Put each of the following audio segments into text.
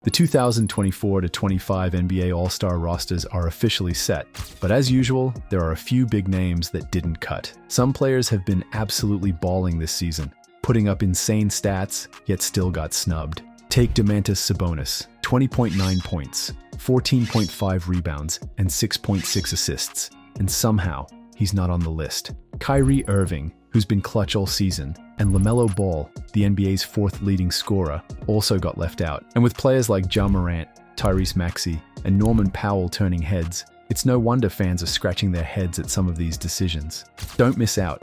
The 2024-25 NBA All-Star rosters are officially set, but as usual, there are a few big names that didn't cut. Some players have been absolutely balling this season, putting up insane stats, yet still got snubbed. Take Domantas Sabonis, 20.9 points, 14.5 rebounds, and 6.6 assists, and somehow he's not on the list. Kyrie Irving, who's been clutch all season, and LaMelo Ball, the NBA's fourth leading scorer, also got left out. And with players like Ja Morant, Tyrese Maxey, and Norman Powell turning heads, it's no wonder fans are scratching their heads at some of these decisions. Don't miss out.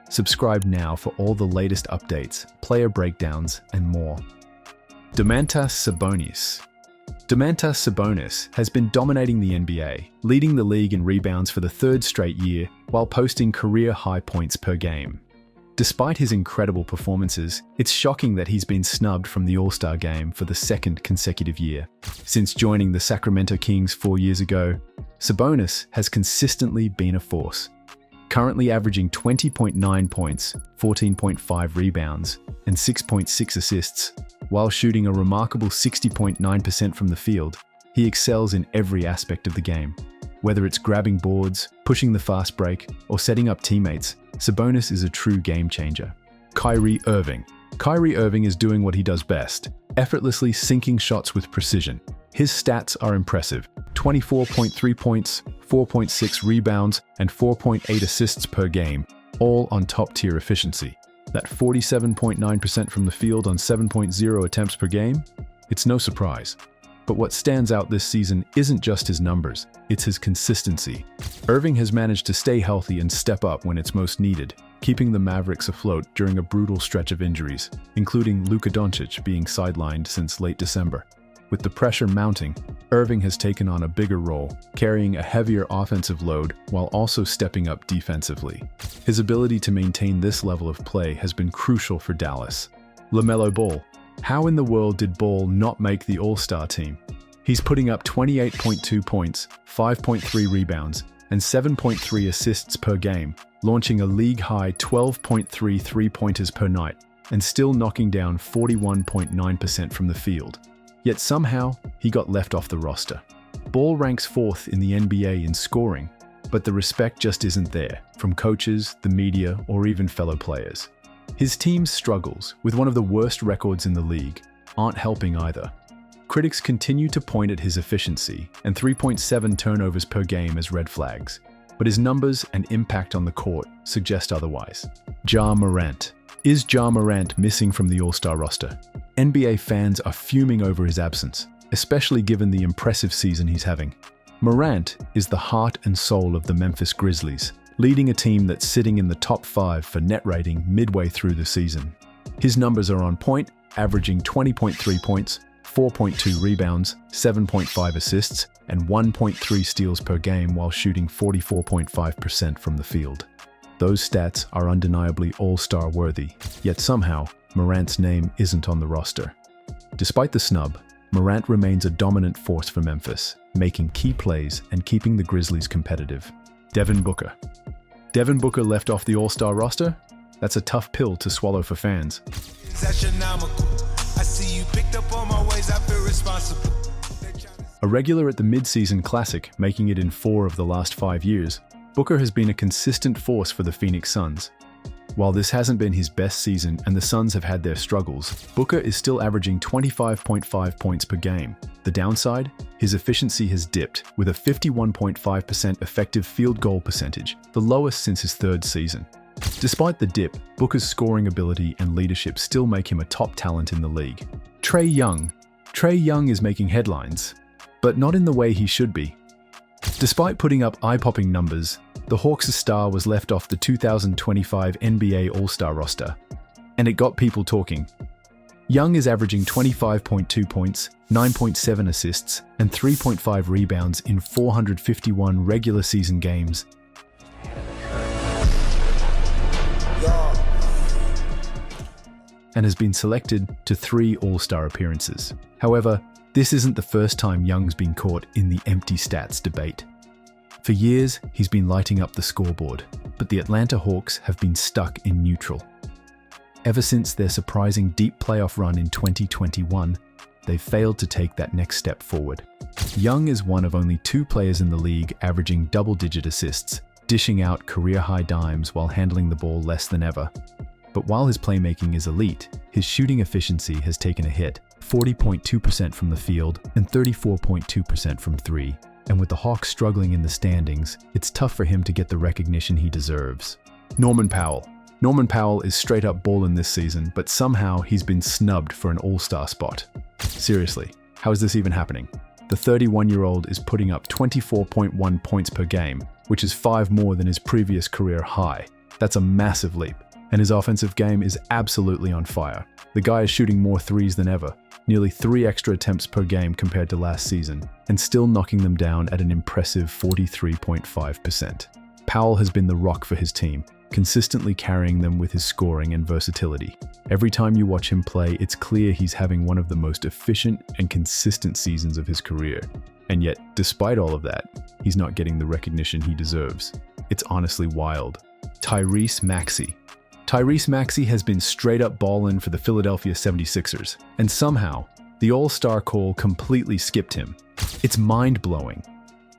Subscribe now for all the latest updates, player breakdowns, and more. Domantas Sabonis. Domantas Sabonis has been dominating the NBA, leading the league in rebounds for the third straight year while posting career-high points per game. Despite his incredible performances, it's shocking that he's been snubbed from the All-Star game for the second consecutive year. Since joining the Sacramento Kings 4 years ago, Sabonis has consistently been a force, currently averaging 20.9 points, 14.5 rebounds, and 6.6 assists. While shooting a remarkable 60.9% from the field, he excels in every aspect of the game. Whether it's grabbing boards, pushing the fast break, or setting up teammates, Sabonis is a true game changer. Kyrie Irving. Kyrie Irving is doing what he does best, effortlessly sinking shots with precision. His stats are impressive: 24.3 points, 4.6 rebounds, and 4.8 assists per game, all on top-tier efficiency. That 47.9% from the field on 7.0 attempts per game? It's no surprise. But what stands out this season isn't just his numbers, it's his consistency. Irving has managed to stay healthy and step up when it's most needed, keeping the Mavericks afloat during a brutal stretch of injuries, including Luka Doncic being sidelined since late December. With the pressure mounting, Irving has taken on a bigger role, carrying a heavier offensive load while also stepping up defensively. His ability to maintain this level of play has been crucial for Dallas. LaMelo Ball. How in the world did Ball not make the All-Star team? He's putting up 28.2 points, 5.3 rebounds, and 7.3 assists per game, launching a league-high 12.3 three-pointers per night, and still knocking down 41.9% from the field. Yet somehow, he got left off the roster. Ball ranks fourth in the NBA in scoring, but the respect just isn't there from coaches, the media, or even fellow players. His team's struggles, with one of the worst records in the league, aren't helping either. Critics continue to point at his efficiency and 3.7 turnovers per game as red flags, but his numbers and impact on the court suggest otherwise. Ja Morant. Is Ja Morant missing from the All-Star roster? NBA fans are fuming over his absence, especially given the impressive season he's having. Morant is the heart and soul of the Memphis Grizzlies, leading a team that's sitting in the top 5 for net rating midway through the season. His numbers are on point, averaging 20.3 points, 4.2 rebounds, 7.5 assists, and 1.3 steals per game while shooting 44.5% from the field. Those stats are undeniably all-star worthy, yet somehow, Morant's name isn't on the roster. Despite the snub, Morant remains a dominant force for Memphis, making key plays and keeping the Grizzlies competitive. Devin Booker. Devin Booker left off the All-Star roster? That's a tough pill to swallow for fans. A regular at the mid-season Classic, making it in 4 of the last 5 years, Booker has been a consistent force for the Phoenix Suns. While this hasn't been his best season and the Suns have had their struggles, Booker is still averaging 25.5 points per game. The downside? His efficiency has dipped, with a 51.5% effective field goal percentage, the lowest since his 3rd season. Despite the dip, Booker's scoring ability and leadership still make him a top talent in the league. Trae Young. Trae Young is making headlines, but not in the way he should be. Despite putting up eye-popping numbers, the Hawks' star was left off the 2025 NBA All-Star roster, and it got people talking. Young is averaging 25.2 points, 9.7 assists, and 3.5 rebounds in 451 regular season games. And has been selected to 3 All-Star appearances. However, this isn't the first time Young's been caught in the empty stats debate. For years, he's been lighting up the scoreboard, but the Atlanta Hawks have been stuck in neutral. Ever since their surprising deep playoff run in 2021, they've failed to take that next step forward. Young is one of only 2 players in the league averaging double-digit assists, dishing out career-high dimes while handling the ball less than ever. But while his playmaking is elite, his shooting efficiency has taken a hit, 40.2% from the field and 34.2% from 3. And with the Hawks struggling in the standings, it's tough for him to get the recognition he deserves. Norman Powell. Norman Powell is straight up balling this season, but somehow he's been snubbed for an all-star spot. Seriously, how is this even happening? The 31-year-old is putting up 24.1 points per game, which is 5 more than his previous career high. That's a massive leap. And his offensive game is absolutely on fire. The guy is shooting more threes than ever, nearly 3 extra attempts per game compared to last season, and still knocking them down at an impressive 43.5%. Powell has been the rock for his team, consistently carrying them with his scoring and versatility. Every time you watch him play, it's clear he's having one of the most efficient and consistent seasons of his career. And yet, despite all of that, he's not getting the recognition he deserves. It's honestly wild. Tyrese Maxey. Tyrese Maxey has been straight up ballin' for the Philadelphia 76ers, and somehow, the All-Star call completely skipped him. It's mind-blowing.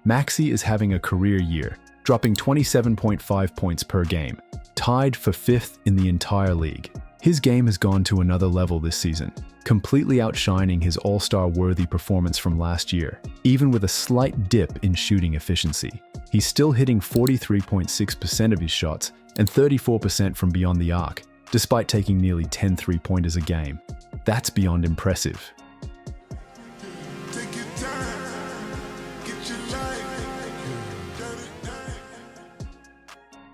Maxey is having a career year, dropping 27.5 points per game, tied for 5th in the entire league. His game has gone to another level this season, completely outshining his All-Star worthy performance from last year. Even with a slight dip in shooting efficiency, he's still hitting 43.6% of his shots and 34% from beyond the arc, despite taking nearly 10 three-pointers a game. That's beyond impressive.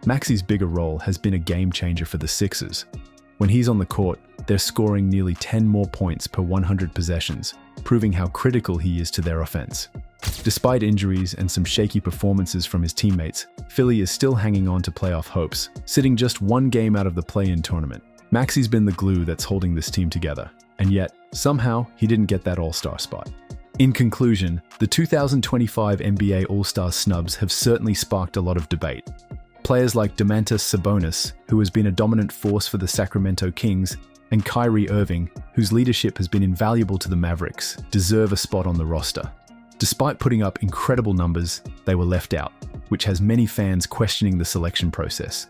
Maxey's bigger role has been a game changer for the Sixers. When he's on the court, they're scoring nearly 10 more points per 100 possessions, proving how critical he is to their offense. Despite injuries and some shaky performances from his teammates, Philly is still hanging on to playoff hopes, sitting just 1 game out of the play-in tournament. Maxey's been the glue that's holding this team together, and yet, somehow, he didn't get that All-Star spot. In conclusion, the 2025 NBA All-Star snubs have certainly sparked a lot of debate. Players like Domantas Sabonis, who has been a dominant force for the Sacramento Kings, and Kyrie Irving, whose leadership has been invaluable to the Mavericks, deserve a spot on the roster. Despite putting up incredible numbers, they were left out, which has many fans questioning the selection process.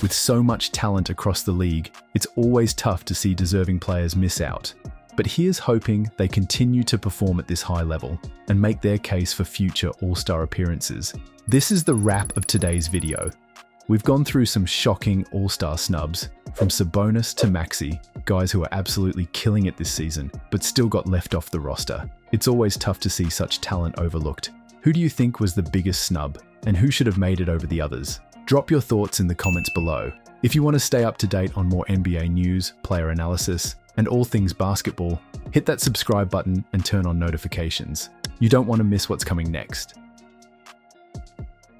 With so much talent across the league, it's always tough to see deserving players miss out. But here's hoping they continue to perform at this high level and make their case for future All-Star appearances. This is the wrap of today's video. We've gone through some shocking All-Star snubs, from Sabonis to Maxey, guys who are absolutely killing it this season, but still got left off the roster. It's always tough to see such talent overlooked. Who do you think was the biggest snub, and who should have made it over the others? Drop your thoughts in the comments below. If you want to stay up to date on more NBA news, player analysis, and all things basketball, hit that subscribe button and turn on notifications. You don't want to miss what's coming next.